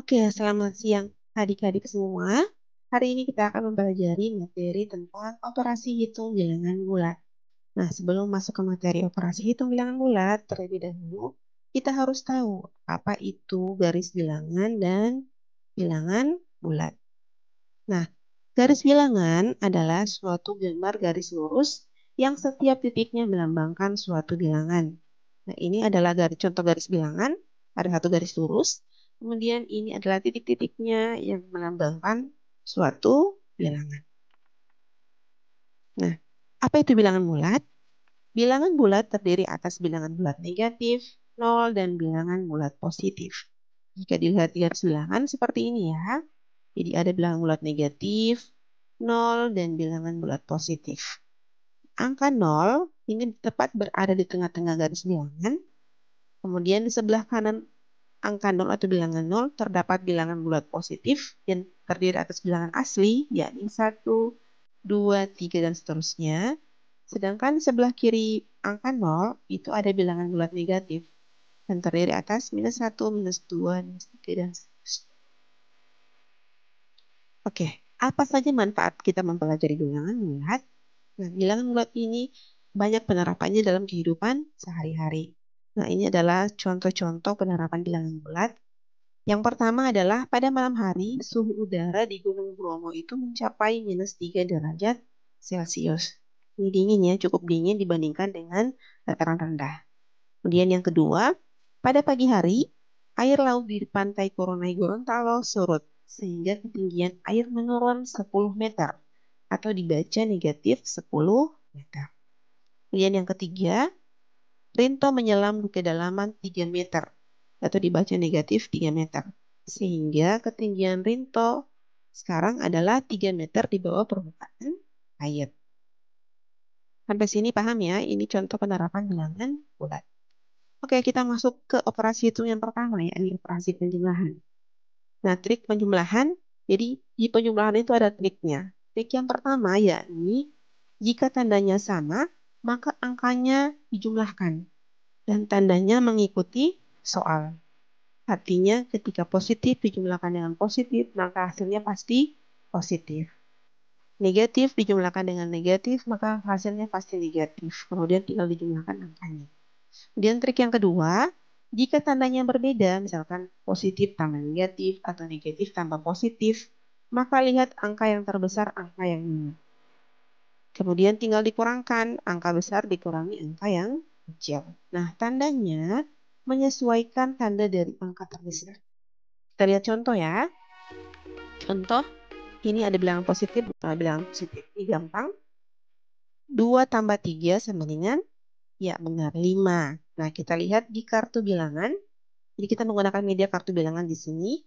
Oke, selamat siang adik-adik semua. Hari ini kita akan mempelajari materi tentang operasi hitung bilangan bulat. Nah, sebelum masuk ke materi operasi hitung bilangan bulat, terlebih dahulu kita harus tahu apa itu garis bilangan dan bilangan bulat. Nah, garis bilangan adalah suatu gambar garis lurus yang setiap titiknya melambangkan suatu bilangan. Nah, ini adalah contoh garis bilangan. Ada satu garis lurus. Kemudian ini adalah titik-titiknya yang melambangkan suatu bilangan. Nah, apa itu bilangan bulat? Bilangan bulat terdiri atas bilangan bulat negatif, 0, dan bilangan bulat positif. Jika dilihat di garis bilangan seperti ini ya. Jadi ada bilangan bulat negatif, 0, dan bilangan bulat positif. Angka 0 ini tepat berada di tengah-tengah garis bilangan. Kemudian di sebelah kanan angka 0 atau bilangan 0 terdapat bilangan bulat positif yang terdiri atas bilangan asli, yakni 1, 2, 3, dan seterusnya. Sedangkan sebelah kiri angka 0 itu ada bilangan bulat negatif yang terdiri atas minus 1, minus 2, minus 3, dan seterusnya. Oke, apa saja manfaat kita mempelajari bilangan bulat? Nah, bilangan bulat ini banyak penerapannya dalam kehidupan sehari-hari. Nah, ini adalah contoh-contoh penerapan bilangan bulat. Yang pertama adalah pada malam hari, suhu udara di Gunung Bromo itu mencapai minus 3 derajat Celcius. Ini dingin ya, cukup dingin dibandingkan dengan dataran rendah. Kemudian yang kedua, pada pagi hari, air laut di pantai Koronai Gorontalo surut, sehingga ketinggian air menurun 10 meter, atau dibaca negatif 10 meter. Kemudian yang ketiga, Rinto menyelam di kedalaman 3 meter, atau dibaca negatif 3 meter. Sehingga ketinggian Rinto sekarang adalah 3 meter di bawah permukaan air. Sampai sini paham ya? Ini contoh penerapan bilangan bulat. Oke, kita masuk ke operasi hitung yang pertama ya, ini operasi penjumlahan. Nah, trik penjumlahan, jadi di penjumlahan itu ada triknya. Trik yang pertama yakni jika tandanya sama, maka angkanya dijumlahkan dan tandanya mengikuti soal. Artinya ketika positif dijumlahkan dengan positif, maka hasilnya pasti positif. Negatif dijumlahkan dengan negatif, maka hasilnya pasti negatif. Kemudian tinggal dijumlahkan angkanya. Kemudian trik yang kedua, jika tandanya berbeda, misalkan positif tambah negatif atau negatif tambah positif, maka lihat angka yang terbesar, angka yang ini. Kemudian tinggal dikurangkan, angka besar dikurangi angka yang kecil. Nah, tandanya menyesuaikan tanda dari angka terbesar. Kita lihat contoh ya. Contoh, ini ada bilangan positif, bilangan positif. Ini gampang. 2 tambah 3 sama dengan, ya benar, 5. Nah, kita lihat di kartu bilangan. Jadi kita menggunakan media kartu bilangan di sini.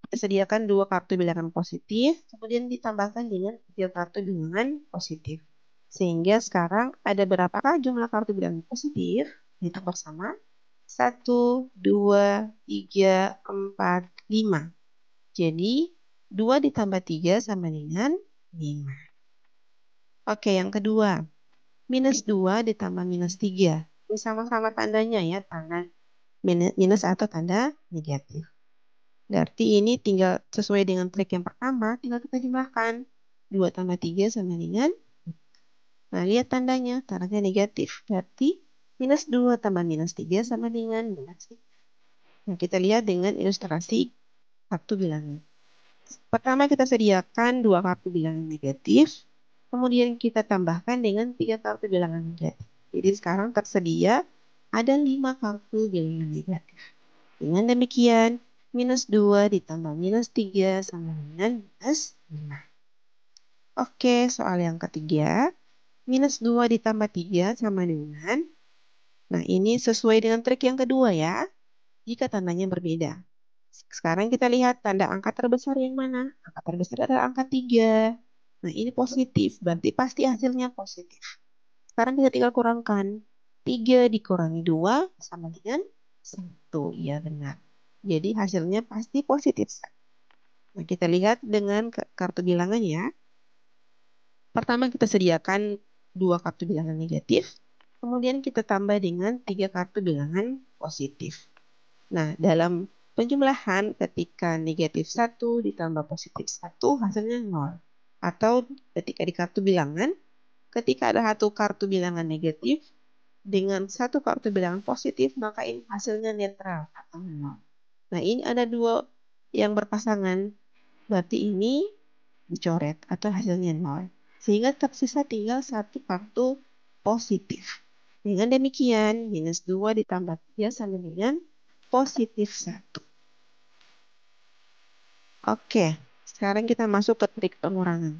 Kita sediakan 2 kartu bilangan positif, kemudian ditambahkan dengan 3 kartu bilangan positif. Sehingga sekarang ada berapakah jumlah kartu bilangan positif? Hitung bersama. 1, 2, 3, 4, 5. Jadi 2 ditambah 3 sama dengan 5. Oke, yang kedua. Minus 2 ditambah minus 3. Ini sama-sama tandanya ya, tanda minus atau tanda negatif. Berarti ini tinggal sesuai dengan trik yang pertama, tinggal kita jumlahkan. 2 tambah 3 sama dengan, nah lihat tandanya, tandanya negatif. Berarti minus 2 tambah minus 3 sama dengan minus 3. Nah, kita lihat dengan ilustrasi kartu bilangan. Pertama kita sediakan 2 kartu bilangan negatif, kemudian kita tambahkan dengan 3 kartu bilangan negatif. Jadi sekarang tersedia ada 5 kartu bilangan negatif. Dengan demikian, minus 2 ditambah minus 3 sama dengan minus 5. Oke, soal yang ketiga. Minus 2 ditambah 3 sama dengan, nah ini sesuai dengan trik yang kedua ya, jika tandanya berbeda. Sekarang kita lihat tanda angka terbesar yang mana? Angka terbesar adalah angka 3. Nah, ini positif, berarti pasti hasilnya positif. Sekarang kita tinggal kurangkan. 3 dikurangi 2 sama dengan 1. Ya, benar. Jadi hasilnya pasti positif. Nah, kita lihat dengan kartu bilangan ya. Pertama kita sediakan 2 kartu bilangan negatif. Kemudian kita tambah dengan 3 kartu bilangan positif. Nah, dalam penjumlahan ketika negatif 1 ditambah positif 1 hasilnya 0. Atau ketika di kartu bilangan, ketika ada satu kartu bilangan negatif dengan satu kartu bilangan positif, maka ini hasilnya netral atau 0. Nah, ini ada dua yang berpasangan, berarti ini dicoret atau hasilnya 0. Sehingga tersisa tinggal satu kartu positif. Dengan demikian, minus 2 ditambah 3 sama dengan positif 1. Oke, sekarang kita masuk ke trik pengurangan.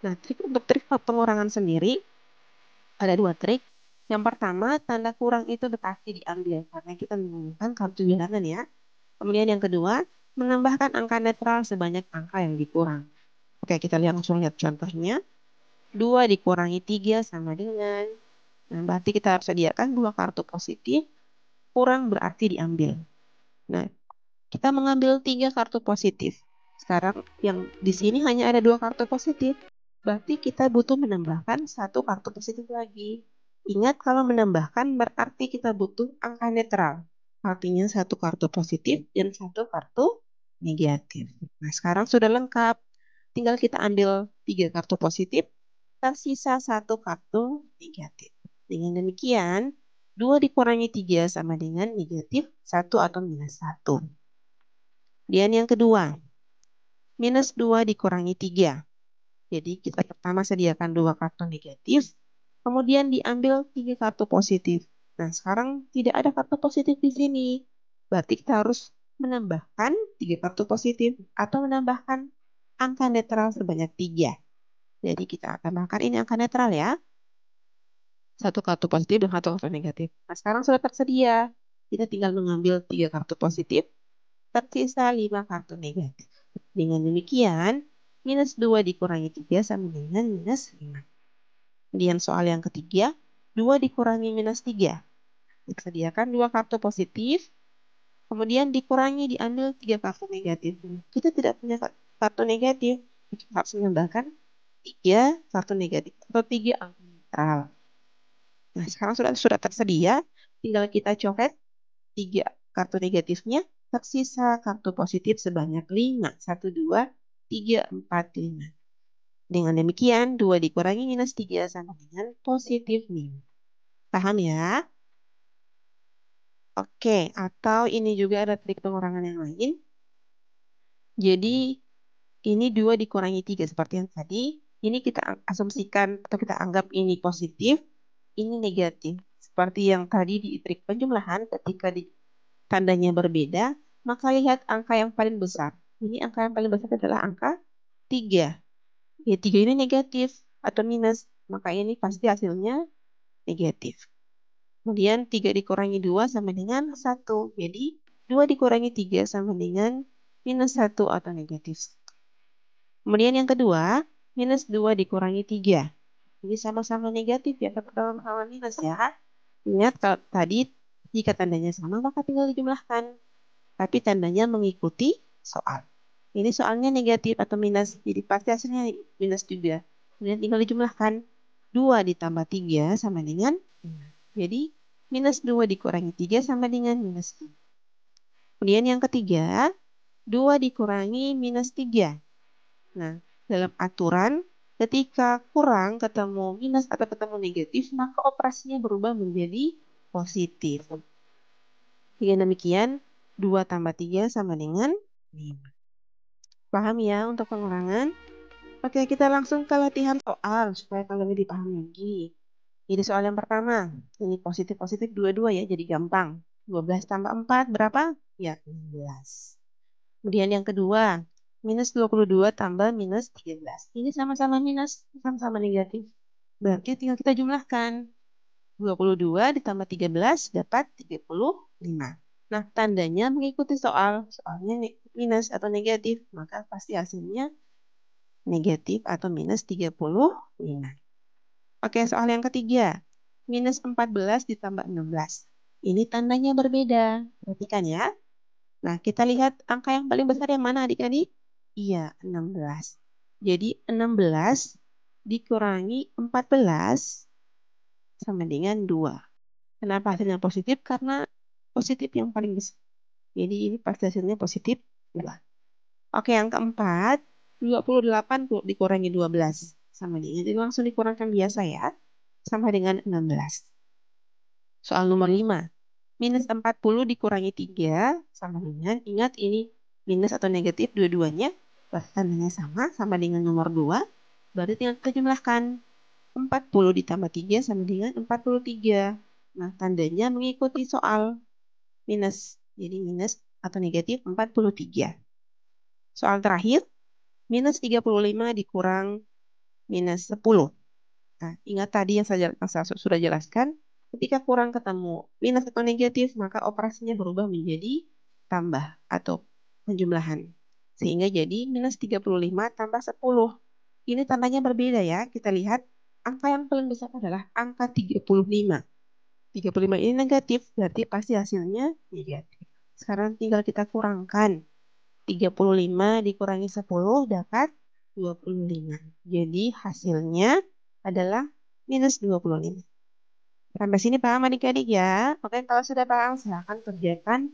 Nah, untuk trik pengurangan sendiri, ada dua trik. Yang pertama, tanda kurang itu pasti diambil karena kita menggunakan kartu bilangan ya. Kemudian yang kedua, menambahkan angka netral sebanyak angka yang dikurang. Oke, kita langsung lihat contohnya. 2 dikurangi 3 sama dengan, nah berarti kita harus sediakan 2 kartu positif, kurang berarti diambil. Nah, kita mengambil 3 kartu positif. Sekarang yang di sini hanya ada 2 kartu positif, berarti kita butuh menambahkan 1 kartu positif lagi. Ingat, kalau menambahkan berarti kita butuh angka netral. Artinya 1 kartu positif dan 1 kartu negatif. Nah, sekarang sudah lengkap. Tinggal kita ambil 3 kartu positif, tersisa 1 kartu negatif. Dengan demikian, 2 dikurangi 3 sama dengan negatif 1 atau minus 1. Kemudian yang kedua, minus 2 dikurangi 3. Jadi kita pertama sediakan 2 kartu negatif, kemudian diambil 3 kartu positif. Nah, sekarang tidak ada kartu positif di sini. Berarti kita harus menambahkan 3 kartu positif atau menambahkan angka netral sebanyak 3. Jadi kita akan tambahkan ini angka netral ya. 1 kartu positif dan 1 kartu negatif. Nah, sekarang sudah tersedia. Kita tinggal mengambil 3 kartu positif, tersisa 5 kartu negatif. Dengan demikian, minus 2 dikurangi 3 sama dengan minus 5. Kemudian soal yang ketiga, 2 dikurangi minus 3. Disediakan 2 kartu positif, kemudian dikurangi diambil 3 kartu negatif. Kita tidak punya kartu negatif, kita harus menambahkan 3 kartu negatif atau 3 angka netral. Nah, sekarang sudah tersedia, tinggal kita coret 3 kartu negatifnya, tersisa kartu positif sebanyak 5. 1, 2, 3, 4, 5. Dengan demikian, 2 dikurangi minus 3 sama dengan positif 5. Paham ya? Oke, atau ini juga ada trik pengurangan yang lain. Jadi, ini 2 dikurangi 3 seperti yang tadi. Ini kita asumsikan atau kita anggap ini positif, ini negatif. Seperti yang tadi di trik penjumlahan, ketika tandanya berbeda, maka lihat angka yang paling besar. Ini angka yang paling besar adalah angka 3. Ya, 3 ini negatif atau minus, maka ini pasti hasilnya negatif. Kemudian 3 dikurangi 2 sama dengan 1. Jadi 2 dikurangi 3 sama dengan minus 1 atau negatif. Kemudian yang kedua, minus 2 dikurangi 3. Ini sama-sama negatif ya, sama-sama minus ya. Ingat kalau tadi jika tandanya sama maka tinggal dijumlahkan. Tapi tandanya mengikuti soal. Ini soalnya negatif atau minus, jadi pasti hasilnya minus juga. Kemudian tinggal dijumlahkan. 2 ditambah 3 sama dengan 5. Jadi minus 2 dikurangi 3 sama dengan minus 5. Kemudian yang ketiga, 2 dikurangi minus 3. Nah, dalam aturan, ketika kurang ketemu minus atau ketemu negatif, maka operasinya berubah menjadi positif. Dengan demikian, 2 tambah 3 sama dengan 5. Paham ya untuk pengurangan? Oke, kita langsung ke latihan soal supaya kalian lebih paham lagi. Jadi soal yang pertama, ini positif-positif dua-dua ya, jadi gampang. 12 tambah 4 berapa? Ya, 16. Kemudian yang kedua, minus 22 tambah minus 13. Ini sama-sama minus, sama-sama negatif. Berarti tinggal kita jumlahkan. 22 ditambah 13 dapat 35. Nah, tandanya mengikuti soal. Soalnya minus atau negatif, maka pasti hasilnya negatif atau minus 35. Oke, soal yang ketiga. Minus 14 ditambah 16. Ini tandanya berbeda. Perhatikan ya. Nah, kita lihat angka yang paling besar yang mana adik-adik? Iya, 16. Jadi 16 dikurangi 14 sama dengan 2. Kenapa hasilnya positif? Karena positif yang paling besar. Jadi ini pasti hasilnya positif 2. Oke, yang keempat, 28 dikurangi 12. Sama dengan, jadi langsung dikurangkan biasa ya. Sama dengan 16. Soal nomor 5. Minus 40 dikurangi 3 sama dengan, ingat ini minus atau negatif dua-duanya. Tandanya sama dengan nomor 2. Berarti tinggal kita jumlahkan. 40 ditambah 3 sama dengan 43. Nah, tandanya mengikuti soal minus. Jadi minus atau negatif 43. Soal terakhir, minus 35 dikurang minus 10. Nah, ingat tadi yang saya sudah jelaskan, ketika kurang ketemu minus atau negatif, maka operasinya berubah menjadi tambah atau penjumlahan. Sehingga jadi minus 35 tambah 10. Ini tandanya berbeda ya. Kita lihat angka yang paling besar adalah angka 35. 35 ini negatif, berarti pasti hasilnya negatif. Sekarang tinggal kita kurangkan. 35 dikurangi 10 dapat 25. Jadi hasilnya adalah minus 25. Sampai sini paham adik-adik ya? Oke, kalau sudah paham silahkan kerjakan